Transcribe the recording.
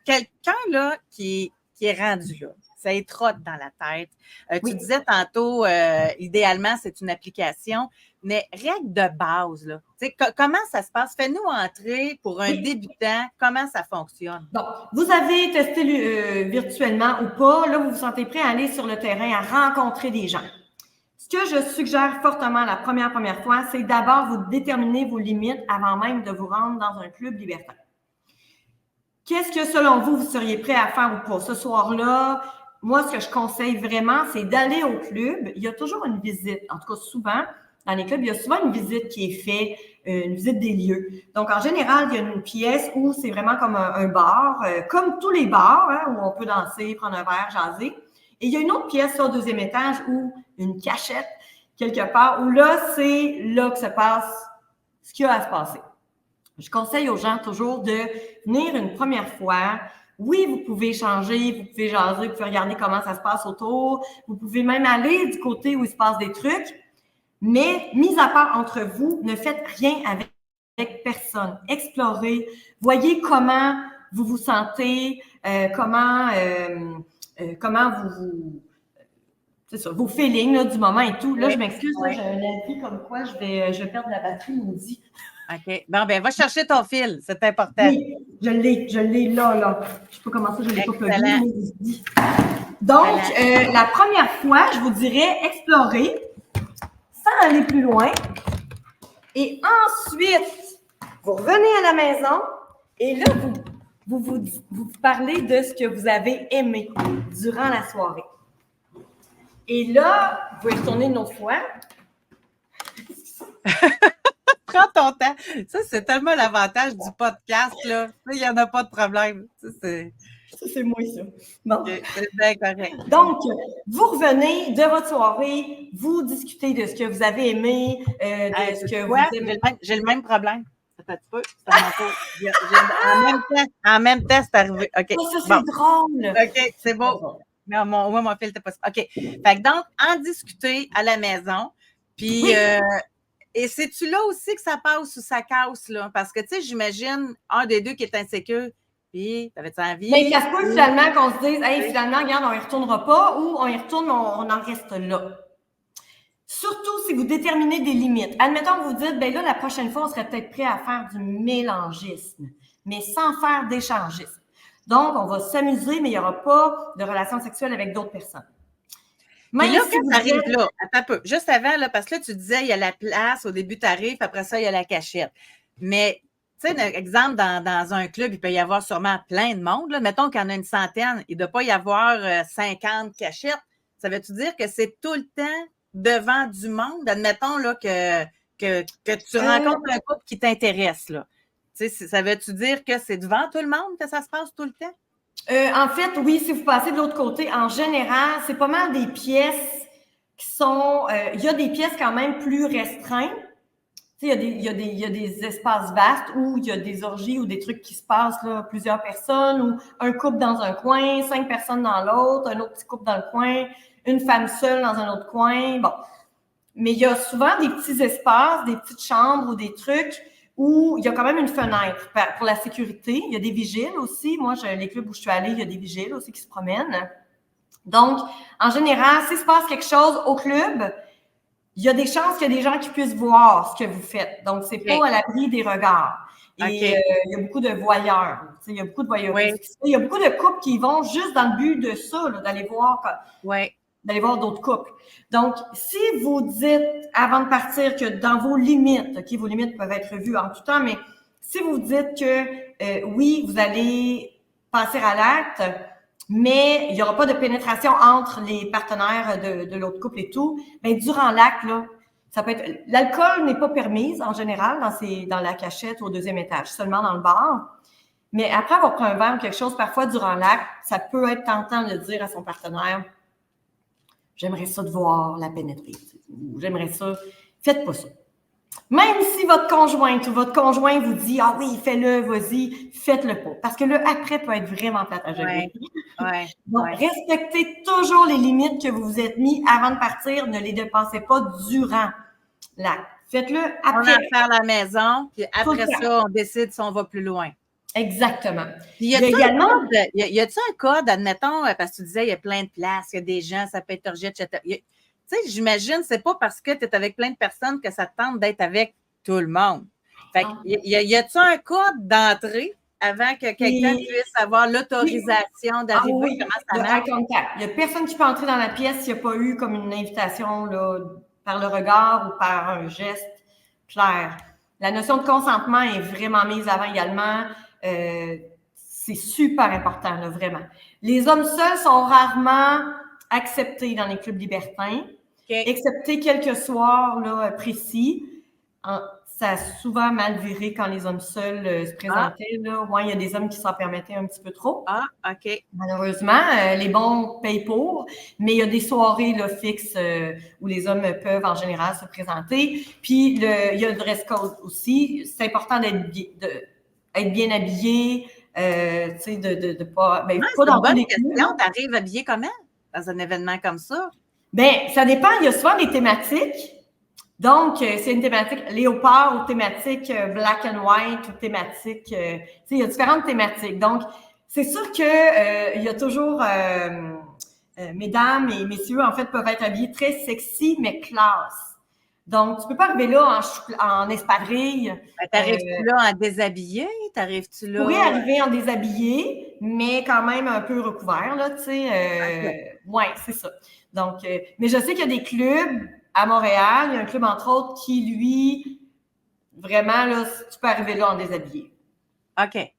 quelqu'un là, qui est rendu là, ça y trotte dans la tête. Tu disais tantôt, idéalement, c'est une application, mais règle de base, là, comment ça se passe? Fais-nous entrer pour un débutant, comment ça fonctionne? Bon, vous avez testé virtuellement ou pas, là, vous vous sentez prêt à aller sur le terrain, à rencontrer des gens. Ce que je suggère fortement la première fois, c'est d'abord vous déterminer vos limites avant même de vous rendre dans un club libertin. Qu'est-ce que, selon vous, vous seriez prêt à faire ou pas? Ce soir-là, moi, ce que je conseille vraiment, c'est d'aller au club. Il y a toujours une visite, en tout cas souvent, dans les clubs, il y a souvent une visite qui est faite, une visite des lieux. Donc, en général, il y a une pièce où c'est vraiment comme un bar, comme tous les bars, hein, où on peut danser, prendre un verre, jaser. Et il y a une autre pièce au deuxième étage où une cachette, quelque part, où là, c'est là que se passe ce qu'il y a à se passer. Je conseille aux gens toujours de venir une première fois. Oui, vous pouvez changer, vous pouvez jaser, vous pouvez regarder comment ça se passe autour. Vous pouvez même aller du côté où il se passe des trucs. Mais, mis à part entre vous, ne faites rien avec personne. Explorez. Voyez comment vous vous sentez, comment vous c'est ça, vos feelings là, du moment et tout. Là, je m'excuse, là, j'ai un avis comme quoi je vais perdre la batterie, maudit. OK. Bon, ben va chercher ton fil, c'est important. Oui, je l'ai là. Je sais pas comment ça, je l'ai pas plugué. Donc, la première fois, je vous dirais explorer sans aller plus loin. Et ensuite, vous revenez à la maison et là, vous parlez de ce que vous avez aimé durant la soirée. Et là, vous pouvez retourner une autre fois. Prends ton temps. Ça, c'est tellement l'avantage du podcast, là. Il n'y en a pas de problème. Ça, c'est moi, ça. Bon. Okay, c'est bien correct. Donc, vous revenez de votre soirée, vous discutez de ce que vous avez aimé, de ce que vous aimez. J'ai le même problème. Ça fait un peu. En même temps, c'est arrivé. OK. Ça, c'est drôle. OK, c'est beau. Mais mon fil n'était pas... OK. Fait que donc, en discuter à la maison, puis... Et c'est-tu là aussi que ça passe ou ça casse, là? Parce que, tu sais, j'imagine un des deux qui est insécure, puis t'avais-tu envie? Mais ça se peut finalement qu'on se dise, hey, finalement, regarde, on y retournera pas, ou on y retourne, mais on en reste là. Surtout si vous déterminez des limites. Admettons que vous dites, ben là, la prochaine fois, on serait peut-être prêt à faire du mélangisme, mais sans faire d'échangisme. Donc, on va s'amuser, mais il n'y aura pas de relations sexuelles avec d'autres personnes. Mais là, quand tu arrives là, attends un peu, juste avant, là, parce que là, tu disais, il y a la place, au début, tu arrives, puis après ça, il y a la cachette. Mais, tu sais, exemple, dans un club, il peut y avoir sûrement plein de monde. Là. Mettons qu'il y en a une centaine, il ne doit pas y avoir 50 cachettes. Ça veut-tu dire que c'est tout le temps devant du monde? Admettons là, que tu rencontres un couple qui t'intéresse. Là. Tu sais, ça veut-tu dire que c'est devant tout le monde que ça se passe tout le temps? En fait, oui, si vous passez de l'autre côté, en général, c'est pas mal des pièces qui sont... il y a des pièces quand même plus restreintes. Tu sais, il y a des espaces vastes où il y a des orgies ou des trucs qui se passent, là, plusieurs personnes, ou un couple dans un coin, 5 personnes dans l'autre, un autre petit couple dans le coin, une femme seule dans un autre coin. Bon. Mais il y a souvent des petits espaces, des petites chambres ou des trucs où il y a quand même une fenêtre pour la sécurité. Il y a des vigiles aussi. Moi, les clubs où je suis allée, il y a des vigiles aussi qui se promènent. Donc, en général, s'il se passe quelque chose au club, il y a des chances qu'il y a des gens qui puissent voir ce que vous faites. Donc, c'est pas à l'abri des regards. Et il y a beaucoup de voyeurs. Il y a beaucoup de voyeurs. Il y a beaucoup de couples qui vont juste dans le but de ça, là, d'aller voir d'autres couples. Donc, si vous dites avant de partir que dans vos limites, OK, vos limites peuvent être revues en tout temps, mais si vous dites que oui, vous allez passer à l'acte, mais il n'y aura pas de pénétration entre les partenaires de l'autre couple et tout, bien, durant l'acte, là, ça peut être... L'alcool n'est pas permise en général dans la cachette au deuxième étage, seulement dans le bar. Mais après avoir pris un verre ou quelque chose, parfois durant l'acte, ça peut être tentant de dire à son partenaire « J'aimerais ça de voir la pénétrer. » Ou « J'aimerais ça. » Faites pas ça. Même si votre conjointe ou votre conjoint vous dit « Ah oui, fais-le, vas-y », faites-le pas. Parce que le après peut être vraiment plate à gérer. Donc, respectez toujours les limites que vous vous êtes mis avant de partir. Ne les dépassez pas durant l'acte. Faites-le après. On va faire la maison, puis après ça, on décide si on va plus loin. Exactement. Y a-tu un code, admettons, parce que tu disais, il y a plein de places, il y a des gens, ça peut être orgie, etc. Tu sais, j'imagine, c'est pas parce que tu es avec plein de personnes que ça te tente d'être avec tout le monde. Fait que, y a-tu un code d'entrée avant que quelqu'un puisse avoir l'autorisation d'arriver? Oui. Comment ça marche? Il n'y a personne qui peut entrer dans la pièce s'il n'y a pas eu comme une invitation là, par le regard ou par un geste clair. La notion de consentement est vraiment mise avant également. C'est super important, là, vraiment. Les hommes seuls sont rarement acceptés dans les clubs libertins, excepté quelques soirs là, précis. Ça a souvent mal viré quand les hommes seuls se présentaient. Là. Ouais, il y a des hommes qui s'en permettaient un petit peu trop. OK. Malheureusement, les bons payent pour, mais il y a des soirées là, fixes où les hommes peuvent en général se présenter. Puis, il y a le dress code aussi. C'est important d'être bien habillé, tu sais, de pas... Ben, pas dans tous les questions. T'arrives habillé comment dans un événement comme ça? Ben, ça dépend. Il y a souvent des thématiques. Donc, c'est une thématique léopard ou thématique black and white ou thématique... tu sais, il y a différentes thématiques. Donc, c'est sûr que il y a toujours... mesdames et messieurs, en fait, peuvent être habillés très sexy, mais classe. Donc, tu peux pas arriver là en espadrille. T'arrives-tu là en déshabillé? T'arrives-tu là? Tu pourrais arriver en déshabillé, mais quand même un peu recouvert, là, tu sais. Ouais, c'est ça. Donc, mais je sais qu'il y a des clubs à Montréal, il y a un club, entre autres, qui, lui, vraiment, là, tu peux arriver là en déshabillé. OK.